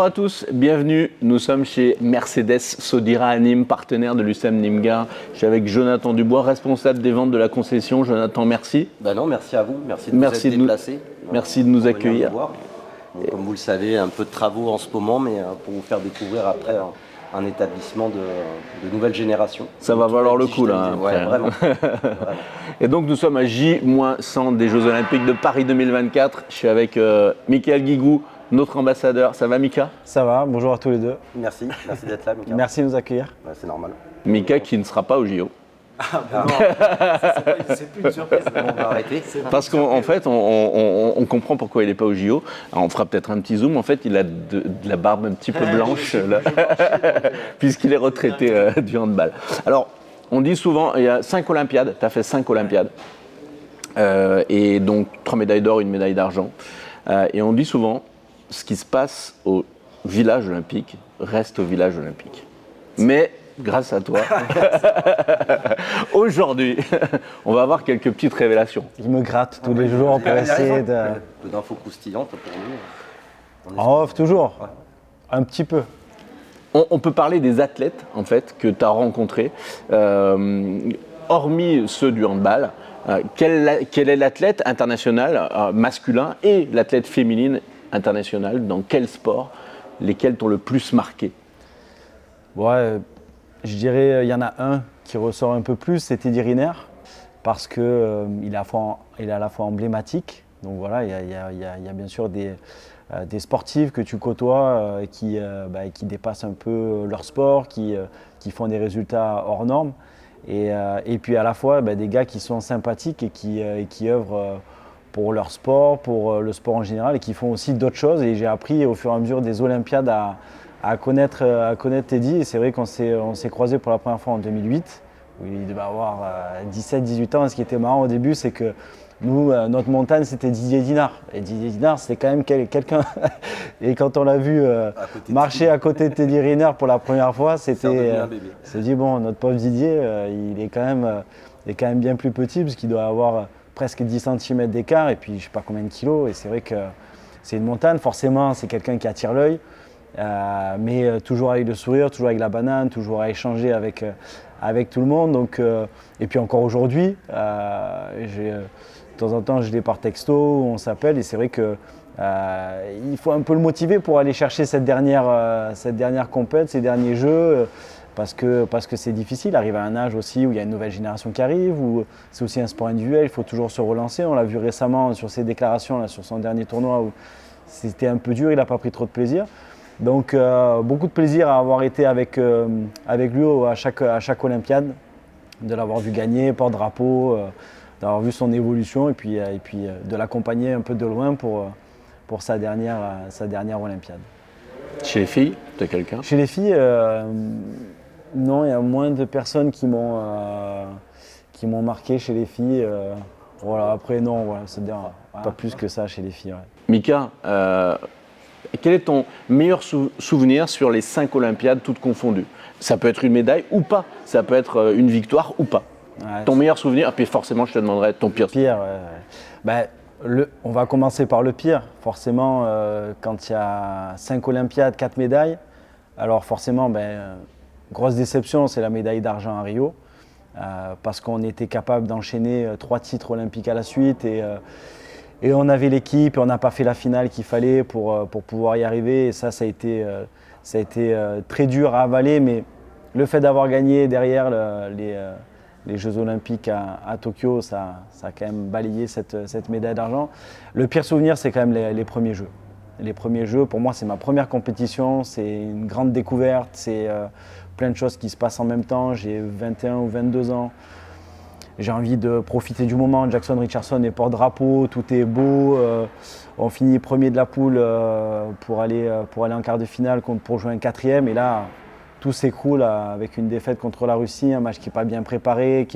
à tous, bienvenue. Nous sommes chez Mercedes Sodira à Nîmes, partenaire de l'USAM Nîmes-Gare. Je suis avec Jonathan Dubois, responsable des ventes de la concession. Jonathan, merci. Non, merci à vous. Merci de vous être déplacé. Merci de nous accueillir. Donc, comme vous le savez, un peu de travaux en ce moment, mais pour vous faire découvrir après un établissement de nouvelle génération. Ça va valoir le coup là. Ouais, vraiment. Et donc nous sommes à J-100 des Jeux Olympiques de Paris 2024. Je suis avec Mickaël Guigou, notre ambassadeur. Ça va Mika? Ça va, bonjour à tous les deux. Merci d'être là Mika. Merci de nous accueillir. Ouais, c'est normal. Mika qui ne sera pas au JO. Ah non, c'est plus une surprise. On va arrêter. Parce qu'en fait, on comprend pourquoi il n'est pas au JO. Alors, on fera peut-être un petit zoom. En fait, il a de la barbe un petit peu blanche, là, puisqu'il est retraité du handball. Alors, on dit souvent, il y a 5 Olympiades. Tu as fait 5 Olympiades. Et donc, 3 médailles d'or, 1 médaille d'argent. Et on dit souvent, ce qui se passe au village olympique reste au village olympique. Mais grâce à toi, aujourd'hui, on va avoir quelques petites révélations. Il me gratte tous les jours pour essayer de... Un peu d'infos croustillantes pour nous. En off, toujours. Un petit peu. On peut parler des athlètes, en fait, que tu as rencontrés. Hormis ceux du handball, quel est l'athlète international masculin et l'athlète féminine internationale, dans quel sport, lesquels t'ont le plus marqué? Ouais, je dirais il y en a un qui ressort un peu plus, c'est Teddy Riner, parce qu'il est à la fois emblématique. Donc voilà, il y a bien sûr des sportifs que tu côtoies qui dépassent un peu leur sport, qui font des résultats hors normes. Et puis à la fois des gars qui sont sympathiques et qui œuvrent pour leur sport, pour le sport en général, et qui font aussi d'autres choses. Et j'ai appris au fur et à mesure des Olympiades à connaître Teddy. Et c'est vrai qu'on s'est croisés pour la première fois en 2008, où il devait avoir 17-18 ans. Et ce qui était marrant au début, c'est que nous, notre montagne, c'était Didier Dinard. Et Didier Dinard, c'était quand même quelqu'un. Et quand on l'a vu marcher à côté de Teddy Riner pour la première fois, c'était. On s'est dit, bon, notre pauvre Didier, il est quand même bien plus petit, parce qu'il doit avoir presque 10 cm d'écart, et puis je ne sais pas combien de kilos. Et c'est vrai que c'est une montagne, forcément, c'est quelqu'un qui attire l'œil. Mais toujours avec le sourire, toujours avec la banane, toujours à échanger avec tout le monde. Donc, et puis encore aujourd'hui, de temps en temps, je l'ai par texto, on s'appelle, et c'est vrai que il faut un peu le motiver pour aller chercher cette dernière compète, ces derniers jeux, parce que c'est difficile. Arrive à un âge aussi où il y a une nouvelle génération qui arrive, où c'est aussi un sport individuel, il faut toujours se relancer. On l'a vu récemment sur ses déclarations, là, sur son dernier tournoi, où c'était un peu dur, il n'a pas pris trop de plaisir. Donc beaucoup de plaisir à avoir été avec lui à chaque Olympiade, de l'avoir vu gagner, porte-drapeau, d'avoir vu son évolution, et puis de l'accompagner un peu de loin pour sa dernière Olympiade. Chez les filles, tu as quelqu'un? Chez les filles, non, il y a moins de personnes qui m'ont marqué chez les filles. Voilà, après non, voilà, c'est-à-dire pas plus que ça chez les filles. Ouais. Mika, quel est ton meilleur souvenir sur les 5 Olympiades, toutes confondues? Ça peut être une médaille ou pas, ça peut être une victoire ou pas. Ouais, ton meilleur souvenir, et puis forcément je te demanderai ton pire. On va commencer par le pire. Forcément, quand il y a 5 Olympiades, 4 médailles, alors forcément, grosse déception, c'est la médaille d'argent à Rio, parce qu'on était capable d'enchaîner 3 titres olympiques à la suite, et on avait l'équipe, et on n'a pas fait la finale qu'il fallait pour pouvoir y arriver. Et ça a été très dur à avaler, mais le fait d'avoir gagné derrière les Jeux Olympiques à Tokyo, ça a quand même balayé cette médaille d'argent. Le pire souvenir, c'est quand même les premiers Jeux. Les premiers Jeux, pour moi, c'est ma première compétition, c'est une grande découverte, c'est plein de choses qui se passent en même temps. J'ai 21 ou 22 ans. J'ai envie de profiter du moment. Jackson Richardson est porte-drapeau, tout est beau. On finit premier de la poule pour aller en quart de finale pour jouer un 4e. Et là, tout s'écroule avec une défaite contre la Russie, un match qui n'est pas bien préparé,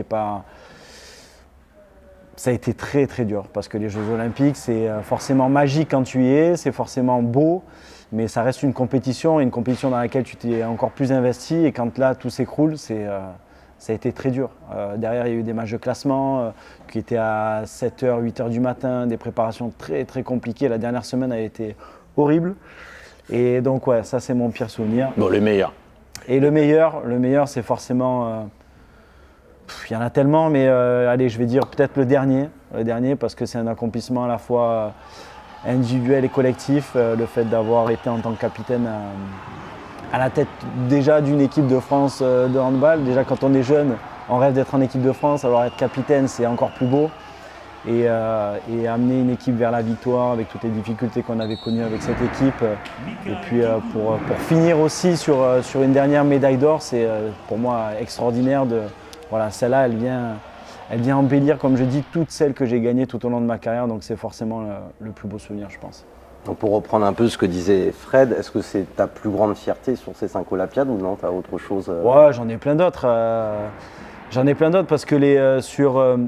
Ça a été très très dur, parce que les Jeux Olympiques, c'est forcément magique quand tu y es, c'est forcément beau, mais ça reste une compétition dans laquelle tu t'es encore plus investi. Et quand là, tout s'écroule, ça a été très dur. Derrière, il y a eu des matchs de classement qui étaient à 7h, 8h du matin, des préparations très très compliquées. La dernière semaine a été horrible. Et donc ouais, ça c'est mon pire souvenir. Bon, les meilleurs. Et le meilleur c'est forcément, il y en a tellement, mais allez, je vais dire peut-être le dernier parce que c'est un accomplissement à la fois individuel et collectif, le fait d'avoir été en tant que capitaine à la tête déjà d'une équipe de France de handball. Déjà quand on est jeune, on rêve d'être en équipe de France, alors être capitaine c'est encore plus beau. Et amener une équipe vers la victoire avec toutes les difficultés qu'on avait connues avec cette équipe. Et puis pour finir aussi sur une dernière médaille d'or, c'est pour moi extraordinaire. Voilà, celle-là, elle vient embellir, comme je dis, toutes celles que j'ai gagnées tout au long de ma carrière. Donc c'est forcément le plus beau souvenir, je pense. Donc pour reprendre un peu ce que disait Fred, est-ce que c'est ta plus grande fierté sur ces 5 Olympiades ou non, tu as autre chose Ouais, j'en ai plein d'autres. J'en ai plein d'autres parce que sur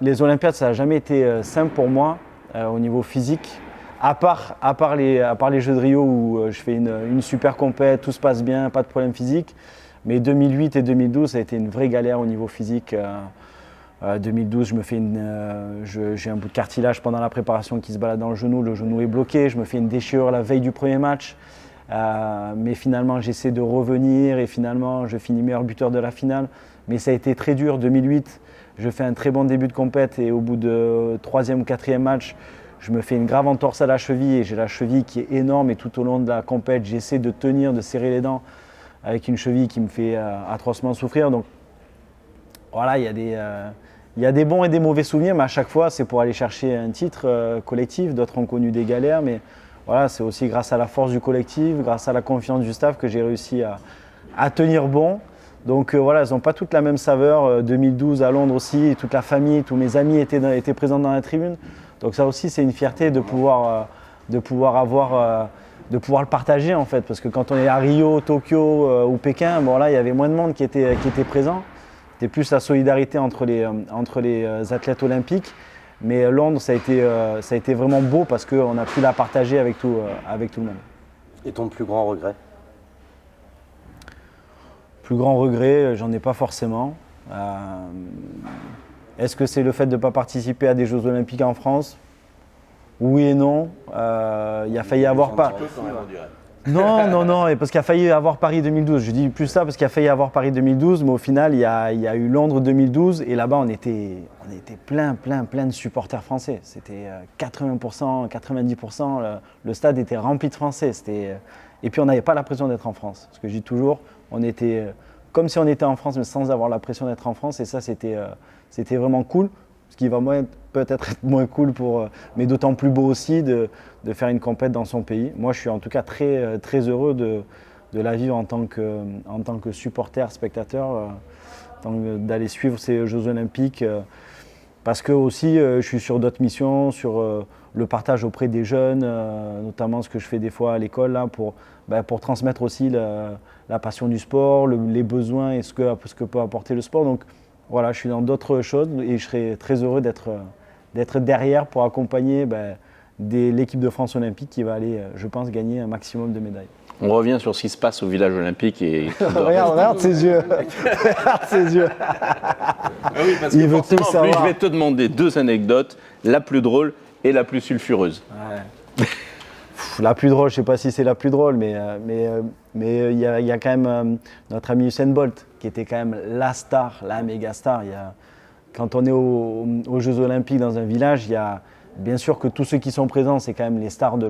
les Olympiades, ça n'a jamais été simple pour moi au niveau physique. À part les Jeux de Rio où je fais une super compète, tout se passe bien, pas de problème physique. Mais 2008 et 2012, ça a été une vraie galère au niveau physique. 2012, j'ai un bout de cartilage pendant la préparation qui se balade dans le genou est bloqué, je me fais une déchirure la veille du premier match. Mais finalement, j'essaie de revenir et finalement, je finis meilleur buteur de la finale. Mais ça a été très dur. 2008, je fais un très bon début de compète et au bout de 3e ou 4e match, je me fais une grave entorse à la cheville et j'ai la cheville qui est énorme et tout au long de la compète, j'essaie de tenir, de serrer les dents avec une cheville qui me fait atrocement souffrir. Donc voilà, il y a des bons et des mauvais souvenirs, mais à chaque fois, c'est pour aller chercher un titre collectif. D'autres ont connu des galères, mais voilà, c'est aussi grâce à la force du collectif, grâce à la confiance du staff que j'ai réussi à tenir bon. Donc voilà, elles n'ont pas toutes la même saveur. 2012 à Londres aussi, toute la famille, tous mes amis étaient présents dans la tribune. Donc ça aussi, c'est une fierté de pouvoir le partager en fait. Parce que quand on est à Rio, Tokyo ou Pékin, bon là, il y avait moins de monde qui était présent. C'était plus la solidarité entre les athlètes olympiques. Mais Londres, ça a été vraiment beau parce qu'on a pu la partager avec tout le monde. Et ton plus grand regret? Plus grand regret, j'en ai pas forcément. Est-ce que c'est le fait de ne pas participer à des Jeux Olympiques en France? Oui et non. Il a failli y avoir pas. Non, parce qu'il a failli y avoir Paris 2012. Je dis plus ça parce qu'il a failli y avoir Paris 2012, mais au final, il y a eu Londres 2012 et là-bas, on était plein de supporters français. C'était 80%, 90%. Le stade était rempli de Français. Et puis, on n'avait pas la pression d'être en France. Ce que je dis toujours, on était comme si on était en France, mais sans avoir la pression d'être en France. Et ça, c'était vraiment cool. Ce qui va peut-être être moins cool, mais d'autant plus beau aussi de faire une compète dans son pays. Moi, je suis en tout cas très, très heureux de la vivre en tant que supporter, spectateur, d'aller suivre ces Jeux Olympiques. Parce que aussi, je suis sur d'autres missions, sur le partage auprès des jeunes, notamment ce que je fais des fois à l'école là, pour transmettre aussi la passion du sport, les besoins et ce que peut apporter le sport. Donc voilà, je suis dans d'autres choses et je serais très heureux d'être derrière pour accompagner l'équipe de France olympique qui va aller, je pense, gagner un maximum de médailles. On revient sur ce qui se passe au village olympique et regarde ses yeux. Regarde ses yeux. Oui, parce que il veut tout savoir. Je vais te demander 2 anecdotes, la plus drôle et la plus sulfureuse. Ouais. La plus drôle, je ne sais pas si c'est la plus drôle, mais il y a quand même notre ami Usain Bolt qui était quand même la star, la méga star. Quand on est aux Jeux Olympiques dans un village, il y a bien sûr que tous ceux qui sont présents, c'est quand même les stars de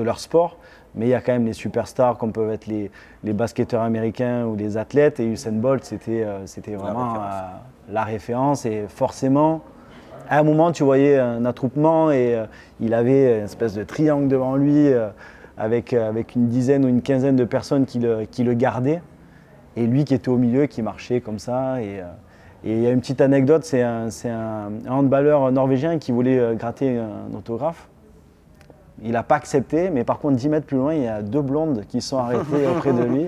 leur sport. Mais il y a quand même les superstars comme peuvent être les basketteurs américains ou les athlètes. Et Usain Bolt, c'était vraiment la référence. Et forcément, à un moment, tu voyais un attroupement et il avait une espèce de triangle devant lui avec une dizaine ou une quinzaine de personnes qui le gardaient. Et lui qui était au milieu, qui marchait comme ça. Et il y a une petite anecdote, c'est un handballeur norvégien qui voulait gratter un autographe. Il n'a pas accepté, mais par contre 10 mètres plus loin, il y a 2 blondes qui sont arrêtées auprès de lui,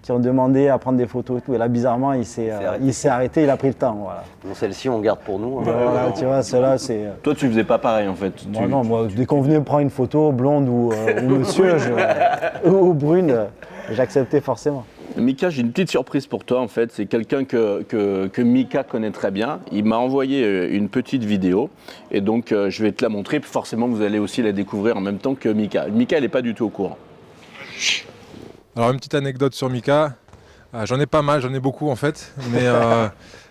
qui ont demandé à prendre des photos et tout. Et là, bizarrement, il s'est arrêté, il a pris le temps. Voilà. Bon, celle-ci, on garde pour nous. Voilà, tu vois, celle-là, c'est... Toi, tu faisais pas pareil, en fait. Moi, dès qu'on venait me prendre une photo, blonde ou monsieur, ou brune, j'acceptais forcément. Mika, j'ai une petite surprise pour toi en fait, c'est quelqu'un que Mika connaît très bien. Il m'a envoyé une petite vidéo et donc je vais te la montrer, puis forcément vous allez aussi la découvrir en même temps que Mika. Mika, elle n'est pas du tout au courant. Alors une petite anecdote sur Mika, j'en ai pas mal, j'en ai beaucoup en fait, mais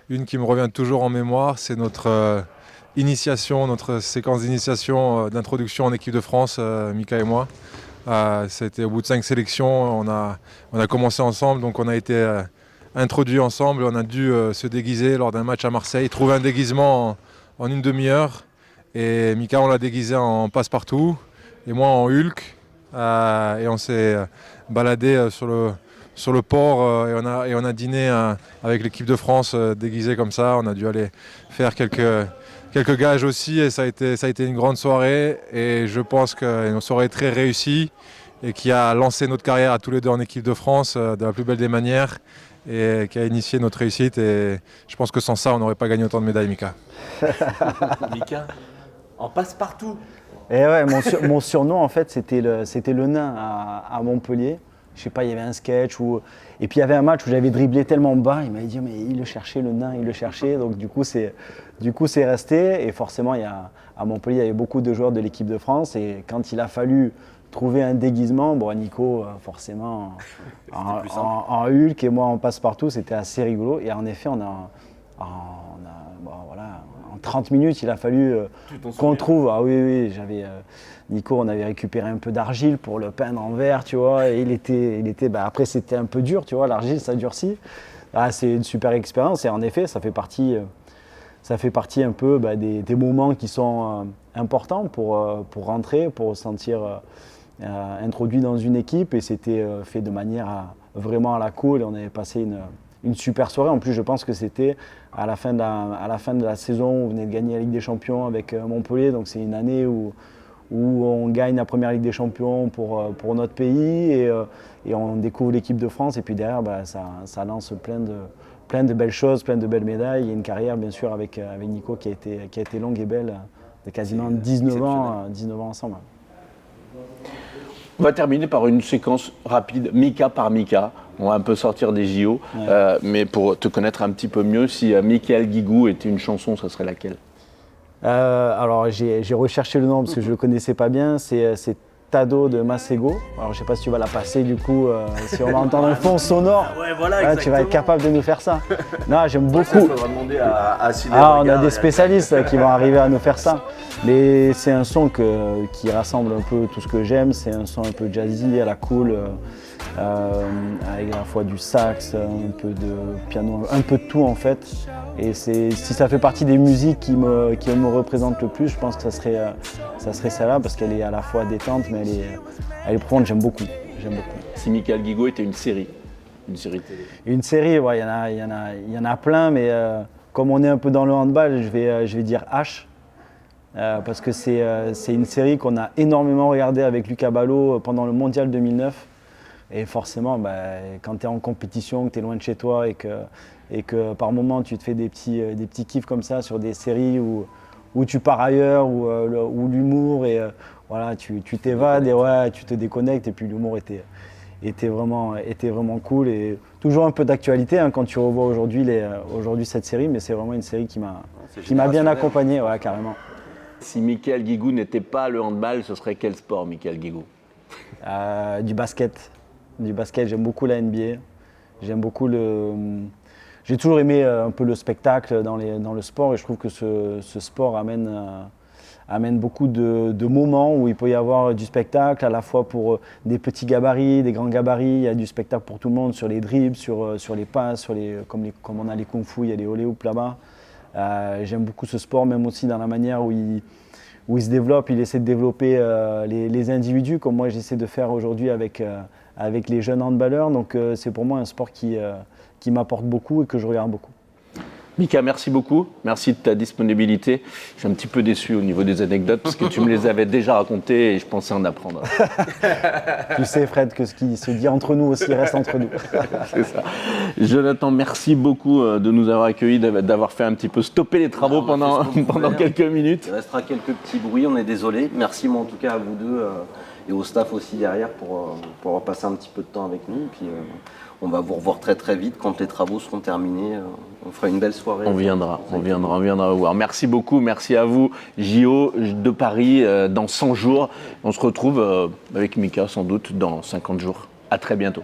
une qui me revient toujours en mémoire, c'est notre initiation, notre séquence d'initiation, d'introduction en équipe de France, Mika et moi. C'était au bout de 5 sélections, on a commencé ensemble, donc on a été introduits ensemble, on a dû se déguiser lors d'un match à Marseille, trouver un déguisement en une demi-heure. Et Mika, on l'a déguisé en passe-partout, et moi en Hulk, et on s'est baladé sur le port et on a dîné avec l'équipe de France déguisée comme ça. On a dû aller faire quelques gages aussi et ça a été une grande soirée et je pense qu'une soirée très réussie et qui a lancé notre carrière à tous les deux en équipe de France de la plus belle des manières et qui a initié notre réussite et je pense que sans ça on n'aurait pas gagné autant de médailles, Mika. Mika, en passe-partout. Et ouais, mon surnom en fait c'était le nain à Montpellier. Je sais pas, il y avait un sketch et puis il y avait un match où j'avais dribblé tellement bas, il m'avait dit mais il le cherchait le nain, il le cherchait. Donc du coup c'est resté et forcément à Montpellier il y avait beaucoup de joueurs de l'équipe de France et quand il a fallu trouver un déguisement, bon Nico forcément en Hulk et moi en passe-partout, c'était assez rigolo et en effet en 30 minutes, il a fallu qu'on trouve. Ah oui, Nico, on avait récupéré un peu d'argile pour le peindre en vert, tu vois. Et il était. Après, c'était un peu dur, tu vois. L'argile, ça durcit. C'est une super expérience. Et en effet, ça fait partie un peu des moments qui sont importants pour rentrer, pour se sentir introduit dans une équipe. Et c'était fait de manière vraiment à la cool. Et on avait passé une super soirée. En plus, je pense que c'était à la fin de la saison, on venait de gagner la Ligue des Champions avec Montpellier. Donc c'est une année où on gagne la première Ligue des Champions pour notre pays et on découvre l'équipe de France. Et puis derrière, ça lance plein de belles choses, plein de belles médailles. Il y a une carrière, bien sûr, avec Nico qui a été longue et belle, de quasiment 19 ans ensemble. On va terminer par une séquence rapide, Mika par Mika. On va un peu sortir des JO, mais pour te connaître un petit peu mieux, si Mickaël Guigou était une chanson, ça serait laquelle ? Alors j'ai recherché le nom parce que je ne le connaissais pas bien, c'est Tado de Masego. Alors je ne sais pas si tu vas la passer du coup, si on va entendre un fond sonore, tu vas être capable de nous faire ça. Non, j'aime beaucoup. On va demander à on a des spécialistes qui vont arriver à nous faire ça. Mais c'est un son qui rassemble un peu tout ce que j'aime, c'est un son un peu jazzy, à la cool. Avec à la fois du sax, un peu de piano, un peu de tout en fait. Et si ça fait partie des musiques qui me représentent le plus, je pense que ça serait celle-là parce qu'elle est à la fois détente mais elle est profonde, j'aime beaucoup. Si Mickaël Guigou était une série télé. Une série, ouais, il y en a plein, mais comme on est un peu dans le handball, je vais dire H. Parce que c'est une série qu'on a énormément regardée avec Lucas Ballot pendant le Mondial 2009. Et forcément, quand tu es en compétition, que tu es loin de chez toi et que par moment tu te fais des petits kiffs comme ça sur des séries où tu pars ailleurs, où l'humour et voilà, tu t'évades et tu te déconnectes et puis l'humour était vraiment cool et toujours un peu d'actualité quand tu revois aujourd'hui cette série, mais c'est vraiment une série qui m'a bien accompagné, ouais, carrément. Si Mickaël Guigou n'était pas le handball, ce serait quel sport, Mickaël Guigou ? Du basket, j'aime beaucoup la NBA. J'aime beaucoup J'ai toujours aimé un peu le spectacle dans le sport et je trouve que ce sport amène beaucoup de moments où il peut y avoir du spectacle, à la fois pour des petits gabarits, des grands gabarits. Il y a du spectacle pour tout le monde sur les dribbles, sur les passes, comme on a les kung-fu, il y a les hula-hoop là-bas. J'aime beaucoup ce sport, même aussi dans la manière où il se développe. Il essaie de développer les individus, comme moi j'essaie de faire aujourd'hui avec les jeunes handballeurs. Donc c'est pour moi un sport qui m'apporte beaucoup et que je regarde beaucoup. Mika, merci beaucoup. Merci de ta disponibilité. Je suis un petit peu déçu au niveau des anecdotes parce que tu me les avais déjà racontées et je pensais en apprendre. Tu sais, Fred, que ce qui se dit entre nous aussi reste entre nous. C'est ça. Jonathan, merci beaucoup de nous avoir accueillis, d'avoir fait un petit peu stopper les travaux pendant quelques minutes. Il restera quelques petits bruits, on est désolé. Merci moi en tout cas à vous deux et au staff aussi derrière pour passer un petit peu de temps avec nous. Et puis, on va vous revoir très très vite quand les travaux seront terminés. On fera une belle soirée. On viendra vous voir. Merci beaucoup, merci à vous. JO de Paris dans 100 jours. On se retrouve avec Mika sans doute dans 50 jours. À très bientôt.